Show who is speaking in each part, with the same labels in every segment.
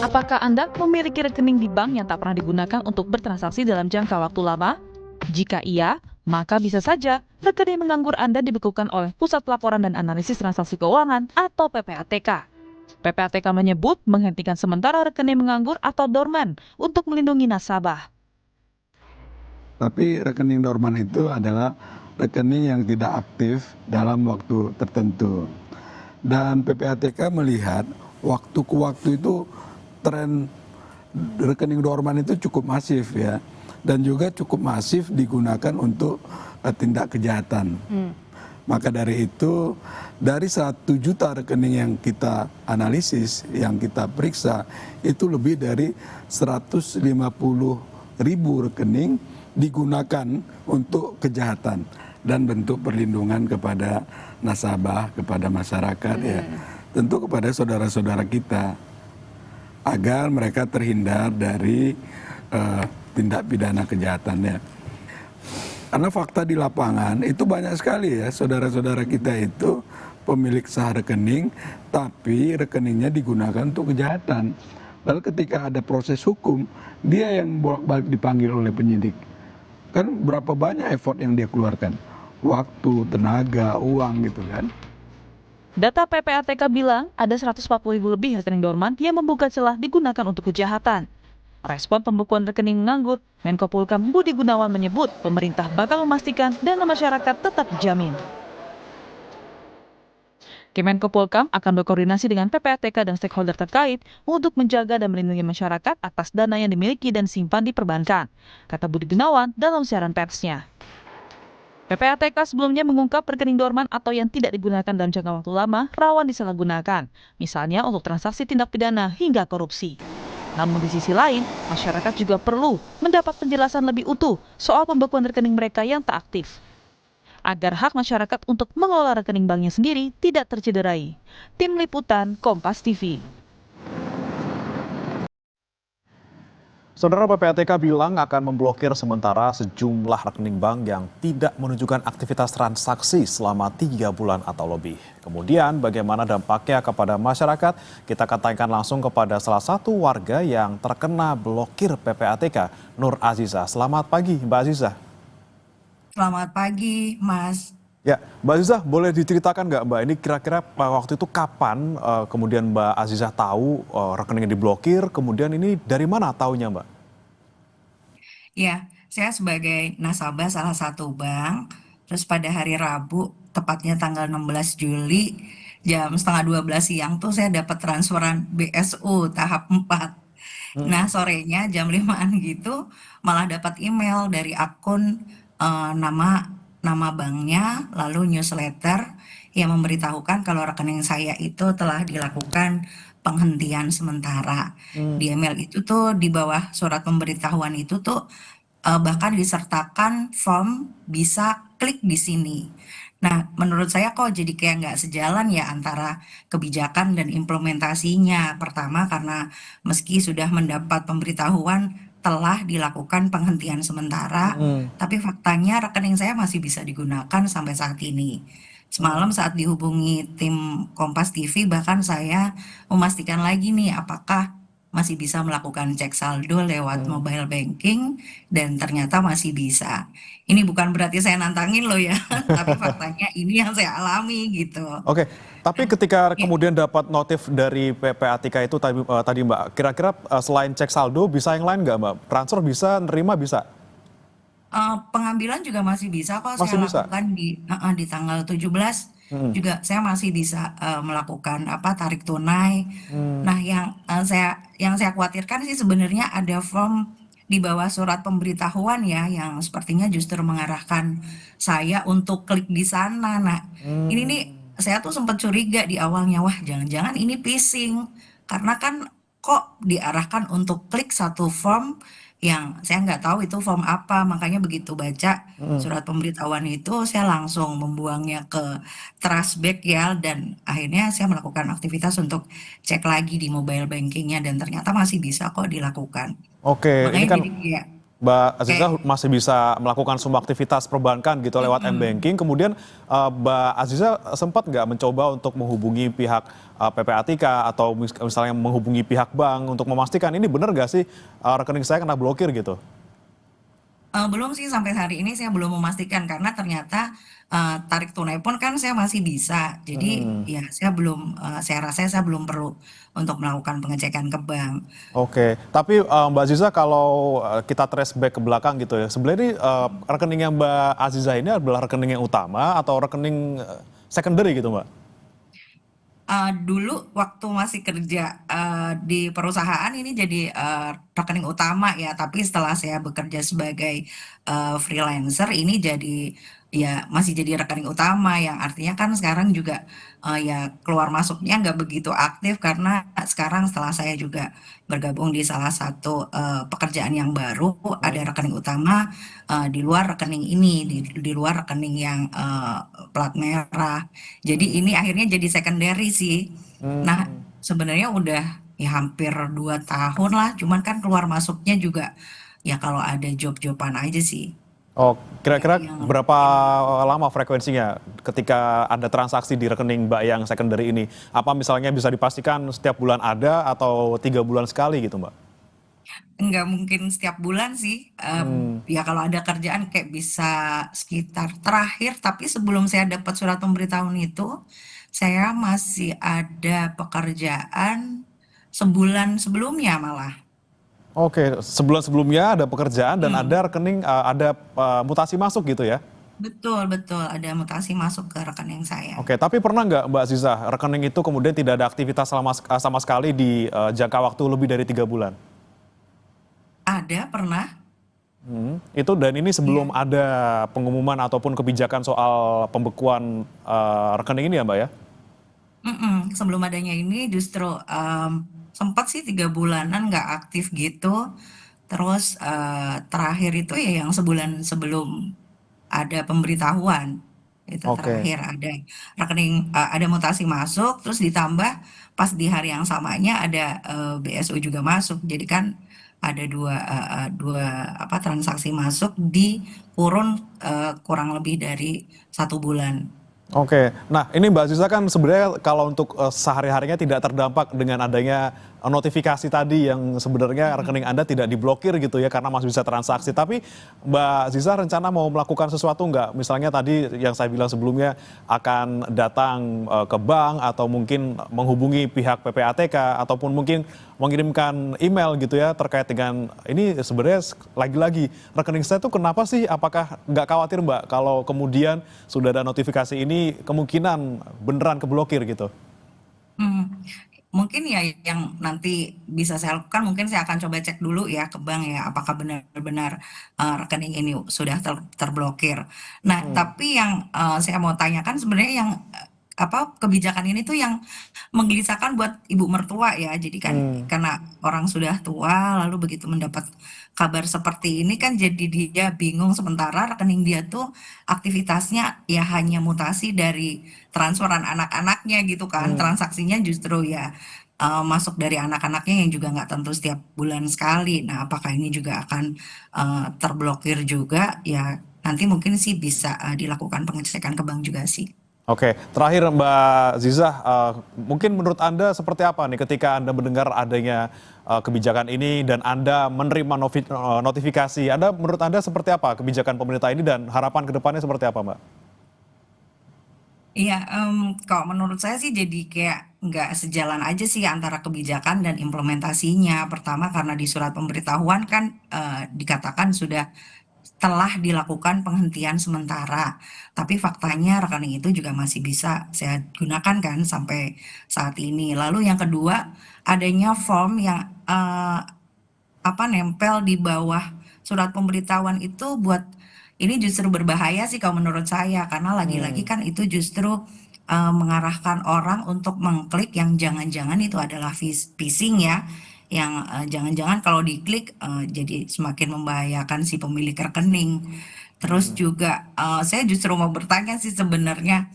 Speaker 1: Apakah Anda memiliki rekening di bank yang tak pernah digunakan untuk bertransaksi dalam jangka waktu lama? Jika iya, maka bisa saja rekening menganggur Anda dibekukan oleh Pusat Pelaporan dan Analisis Transaksi Keuangan atau PPATK. PPATK menyebut menghentikan sementara rekening menganggur atau dorman untuk melindungi nasabah.
Speaker 2: Tapi rekening dorman itu adalah rekening yang tidak aktif dalam waktu tertentu. Dan PPATK melihat waktu ke waktu itu tren rekening dorman itu cukup masif ya. Dan juga cukup masif digunakan untuk tindak kejahatan. Maka dari itu, dari 1 juta rekening yang kita analisis, yang kita periksa, itu lebih dari 150.000 rekening digunakan untuk kejahatan dan bentuk perlindungan kepada nasabah, kepada masyarakat ya. Tentu kepada saudara-saudara kita agar mereka terhindar dari tindak pidana kejahatannya. Karena fakta di lapangan itu banyak sekali ya saudara-saudara kita itu pemilik sah rekening tapi rekeningnya digunakan untuk kejahatan. Lalu ketika ada proses hukum dia yang bolak-balik dipanggil oleh penyidik. Kan berapa banyak effort yang dia keluarkan? Waktu, tenaga, uang gitu kan.
Speaker 1: Data PPATK bilang ada 140.000 lebih rekening dorman yang membuka celah digunakan untuk kejahatan. Respon pembukuan rekening menganggur, Menko Polhukam Budi Gunawan menyebut pemerintah bakal memastikan dana masyarakat tetap dijamin. Kemenko Polhukam akan berkoordinasi dengan PPATK dan stakeholder terkait untuk menjaga dan melindungi masyarakat atas dana yang dimiliki dan simpan di perbankan, kata Budi Gunawan dalam siaran persnya. PPATK sebelumnya mengungkap rekening dorman atau yang tidak digunakan dalam jangka waktu lama rawan disalahgunakan, misalnya untuk transaksi tindak pidana hingga korupsi. Namun di sisi lain, masyarakat juga perlu mendapat penjelasan lebih utuh soal pembekuan rekening mereka yang tak aktif, agar hak masyarakat untuk mengelola rekening banknya sendiri tidak tercederai. Tim Liputan Kompas TV.
Speaker 3: Saudara, PPATK bilang akan memblokir sementara sejumlah rekening bank yang tidak menunjukkan aktivitas transaksi selama 3 bulan atau lebih. Kemudian bagaimana dampaknya kepada masyarakat? Kita akan tanyakan langsung kepada salah satu warga yang terkena blokir PPATK, Nur Azizah. Selamat pagi, Mbak Azizah.
Speaker 4: Selamat pagi, Mas.
Speaker 3: Ya, Mbak Azizah, boleh diceritakan nggak Mbak, ini kira-kira waktu itu kapan kemudian Mbak Azizah tahu rekeningnya diblokir, kemudian ini dari mana taunya Mbak?
Speaker 4: Ya, saya sebagai nasabah salah satu bank, terus pada hari Rabu, tepatnya tanggal 16 Juli, jam setengah 12 siang tuh saya dapat transferan BSU tahap 4. Nah, sorenya jam 5-an gitu, malah dapat email dari akun nama banknya, lalu newsletter yang memberitahukan kalau rekening saya itu telah dilakukan penghentian sementara. Di email itu tuh di bawah surat pemberitahuan itu tuh bahkan disertakan form bisa klik di sini. Nah, menurut saya kok jadi kayak nggak sejalan ya antara kebijakan dan implementasinya. Pertama karena meski sudah mendapat pemberitahuan telah dilakukan penghentian sementara, tapi faktanya rekening saya masih bisa digunakan sampai saat ini. Semalam saat dihubungi tim Kompas TV bahkan saya memastikan lagi nih apakah masih bisa melakukan cek saldo lewat mobile banking dan ternyata masih bisa. Ini bukan berarti saya nantangin loh ya, tapi faktanya ini yang saya alami gitu.
Speaker 3: Oke, tapi ketika
Speaker 4: Ya,
Speaker 3: kemudian dapat notif dari PPATK itu tadi Mbak, kira-kira selain cek saldo bisa yang lain nggak Mbak? Transfer bisa, nerima bisa?
Speaker 4: pengambilan juga masih bisa kok
Speaker 3: Masih
Speaker 4: saya
Speaker 3: bisa?
Speaker 4: lakukan di tanggal 17 juga saya masih bisa melakukan tarik tunai. Nah, yang saya khawatirkan sih sebenarnya ada form di bawah surat pemberitahuan ya yang sepertinya justru mengarahkan saya untuk klik di sana. Nah, ini nih saya tuh sempat curiga di awalnya, wah jangan-jangan ini phishing karena kan kok diarahkan untuk klik satu form yang saya nggak tahu itu form apa, makanya begitu baca surat pemberitahuan itu saya langsung membuangnya ke trashback ya dan akhirnya saya melakukan aktivitas untuk cek lagi di mobile bankingnya dan ternyata masih bisa kok dilakukan.
Speaker 3: Oke, ini
Speaker 4: Makanya
Speaker 3: kan
Speaker 4: jadi kayak
Speaker 3: Mbak Aziza
Speaker 4: Kayak
Speaker 3: masih bisa melakukan semua aktivitas perbankan gitu lewat
Speaker 4: mm-mm.
Speaker 3: m-banking. Kemudian Mbak Aziza sempat nggak mencoba untuk menghubungi pihak PPATK atau misalnya menghubungi pihak bank untuk memastikan ini benar nggak sih rekening saya kena blokir gitu?
Speaker 4: Belum sih sampai hari ini saya belum memastikan karena ternyata tarik tunai pun kan saya masih bisa. Jadi
Speaker 3: Mm-mm.
Speaker 4: ya saya belum, saya rasa saya belum perlu untuk melakukan pengecekan ke bank.
Speaker 3: Oke, tapi Mbak Aziza kalau kita trace back ke belakang gitu ya, sebenarnya ini rekeningnya Mbak Aziza ini adalah rekening yang utama atau rekening secondary gitu Mbak?
Speaker 4: Dulu waktu masih kerja di perusahaan ini jadi rekening utama ya, tapi setelah saya bekerja sebagai freelancer ini jadi ya masih jadi rekening utama yang artinya kan sekarang juga ya keluar masuknya nggak begitu aktif karena sekarang setelah saya juga bergabung di salah satu pekerjaan yang baru ada rekening utama di luar rekening ini di luar rekening yang plat merah. Jadi ini akhirnya jadi secondary sih. Nah,
Speaker 3: Hmm.
Speaker 4: sebenarnya udah ya hampir 2 tahun lah, cuman kan keluar masuknya juga ya kalau ada job-joban aja sih.
Speaker 3: Oh,
Speaker 4: Nggak
Speaker 3: kira-kira
Speaker 4: yang
Speaker 3: berapa
Speaker 4: rutin.
Speaker 3: lama frekuensinya ketika ada transaksi di rekening Mbak yang secondary ini? Apa misalnya bisa dipastikan setiap bulan ada atau 3 bulan sekali gitu Mbak?
Speaker 4: Nggak mungkin setiap bulan sih.
Speaker 3: Hmm.
Speaker 4: Ya kalau ada kerjaan kayak bisa sekitar terakhir, tapi sebelum saya dapat surat pemberitahuan itu, saya masih ada pekerjaan sebulan sebelumnya malah.
Speaker 3: Oke, sebulan sebelumnya ada pekerjaan dan
Speaker 4: Hmm.
Speaker 3: ada rekening, ada mutasi masuk gitu ya?
Speaker 4: Betul, betul. Ada mutasi masuk ke rekening saya.
Speaker 3: Oke, tapi pernah nggak Mbak Aziza rekening itu kemudian tidak ada aktivitas sama sekali di jangka waktu lebih dari 3 bulan?
Speaker 4: Ada, pernah.
Speaker 3: Itu dan ini sebelum
Speaker 4: Iya.
Speaker 3: ada pengumuman ataupun kebijakan soal pembekuan rekening ini ya Mbak ya?
Speaker 4: Sebelum adanya ini justru sempat sih 3 bulanan nggak aktif gitu. Terus terakhir itu ya yang sebulan sebelum ada pemberitahuan. Itu
Speaker 3: Oke.
Speaker 4: terakhir ada rekening, ada mutasi masuk, terus ditambah pas di hari yang samanya ada BSU juga masuk. Jadi kan ada dua apa transaksi masuk di kurun kurang lebih dari 1 bulan.
Speaker 3: Oke, nah ini Mbak Aziza kan sebenarnya kalau untuk sehari-harinya tidak terdampak dengan adanya notifikasi tadi yang sebenarnya rekening Anda tidak diblokir gitu ya karena masih bisa transaksi. Tapi Mbak Aziza rencana mau melakukan sesuatu nggak? Misalnya tadi yang saya bilang sebelumnya akan datang ke bank atau mungkin menghubungi pihak PPATK ataupun mungkin mengirimkan email gitu ya terkait dengan ini sebenarnya lagi-lagi rekening saya tuh kenapa sih? Apakah nggak khawatir Mbak kalau kemudian sudah ada notifikasi ini kemungkinan beneran keblokir gitu?
Speaker 4: Hmm, Mungkin ya yang nanti bisa saya lakukan, mungkin saya akan coba cek dulu ya ke bank ya, apakah benar-benar rekening ini sudah terblokir. Nah, tapi yang saya mau tanyakan sebenarnya yang apa kebijakan ini tuh yang menggelisahkan buat ibu mertua ya. Jadi kan
Speaker 3: Hmm.
Speaker 4: karena orang sudah tua, lalu begitu mendapat kabar seperti ini kan jadi dia bingung sementara rekening dia tuh aktivitasnya ya hanya mutasi dari transferan anak-anaknya gitu kan.
Speaker 3: Hmm.
Speaker 4: Transaksinya justru ya masuk dari anak-anaknya yang juga nggak tentu setiap bulan sekali. Nah, apakah ini juga akan terblokir juga? Ya nanti mungkin sih bisa dilakukan pengecekan ke bank juga sih.
Speaker 3: Oke, terakhir Mbak Ziza, mungkin menurut Anda seperti apa nih ketika Anda mendengar adanya kebijakan ini dan Anda menerima notifikasi, menurut Anda seperti apa kebijakan pemerintah ini dan harapan ke depannya seperti apa Mbak?
Speaker 4: Iya, kalau menurut saya sih jadi kayak nggak sejalan aja sih antara kebijakan dan implementasinya. Pertama karena di surat pemberitahuan kan dikatakan sudah telah dilakukan penghentian sementara. Tapi faktanya rekening itu juga masih bisa saya gunakan kan sampai saat ini. Lalu yang kedua, adanya form yang apa nempel di bawah surat pemberitahuan itu buat ini justru berbahaya sih kalau menurut saya karena lagi-lagi
Speaker 3: Hmm.
Speaker 4: kan itu justru mengarahkan orang untuk mengklik yang jangan-jangan itu adalah phishing ya yang jangan-jangan kalau diklik jadi semakin membahayakan si pemilik rekening. Terus juga saya justru mau bertanya sih sebenarnya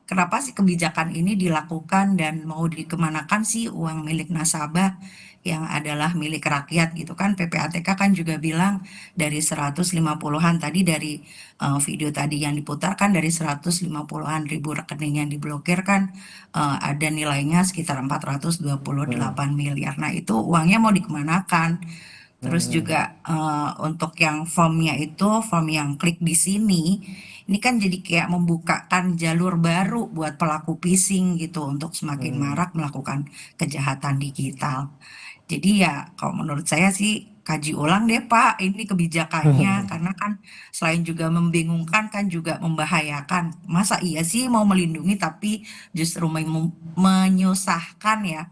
Speaker 4: kenapa sih kebijakan ini dilakukan dan mau dikemanakan sih uang milik nasabah yang adalah milik rakyat gitu kan. PPATK kan juga bilang dari 150-an tadi dari video tadi yang diputarkan dari 150-an ribu rekening yang diblokir kan ada nilainya sekitar 428 miliar. Nah, itu uangnya mau dikemanakan? Terus juga untuk yang formnya itu, form yang klik di sini, ini kan jadi kayak membukakan jalur baru buat pelaku phishing gitu untuk semakin marak melakukan kejahatan digital. Jadi ya kalau menurut saya sih kaji ulang deh Pak ini kebijakannya karena kan selain juga membingungkan kan juga membahayakan. Masa iya sih mau melindungi tapi justru menyusahkan ya.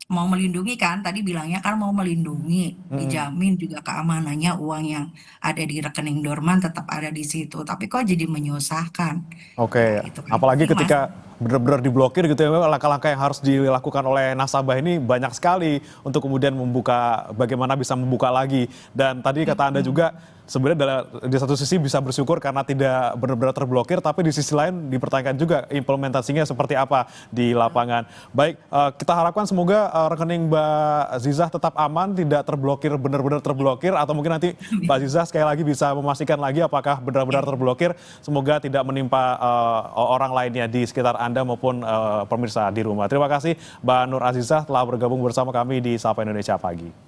Speaker 4: Mau melindungi kan tadi bilangnya kan mau melindungi, dijamin juga keamanannya uang yang ada di rekening dorman tetap ada di situ. Tapi kok jadi menyusahkan. Ya
Speaker 3: Oke,
Speaker 4: itu kan
Speaker 3: apalagi
Speaker 4: sih Mas.
Speaker 3: ketika benar-benar diblokir gitu ya, memang langkah-langkah yang harus dilakukan oleh nasabah ini banyak sekali untuk kemudian membuka, bagaimana bisa membuka lagi. Dan tadi kata Anda juga sebenarnya di satu sisi bisa bersyukur karena tidak benar-benar terblokir, tapi di sisi lain dipertanyakan juga implementasinya seperti apa di lapangan. Baik, kita harapkan semoga rekening Mbak Zizah tetap aman, tidak terblokir, benar-benar terblokir, atau mungkin nanti Mbak Zizah sekali lagi bisa memastikan lagi apakah benar-benar terblokir. Semoga tidak menimpa orang lainnya di sekitar Anda maupun pemirsa di rumah. Terima kasih Mbak Nur Azizah telah bergabung bersama kami di Sapa Indonesia Pagi.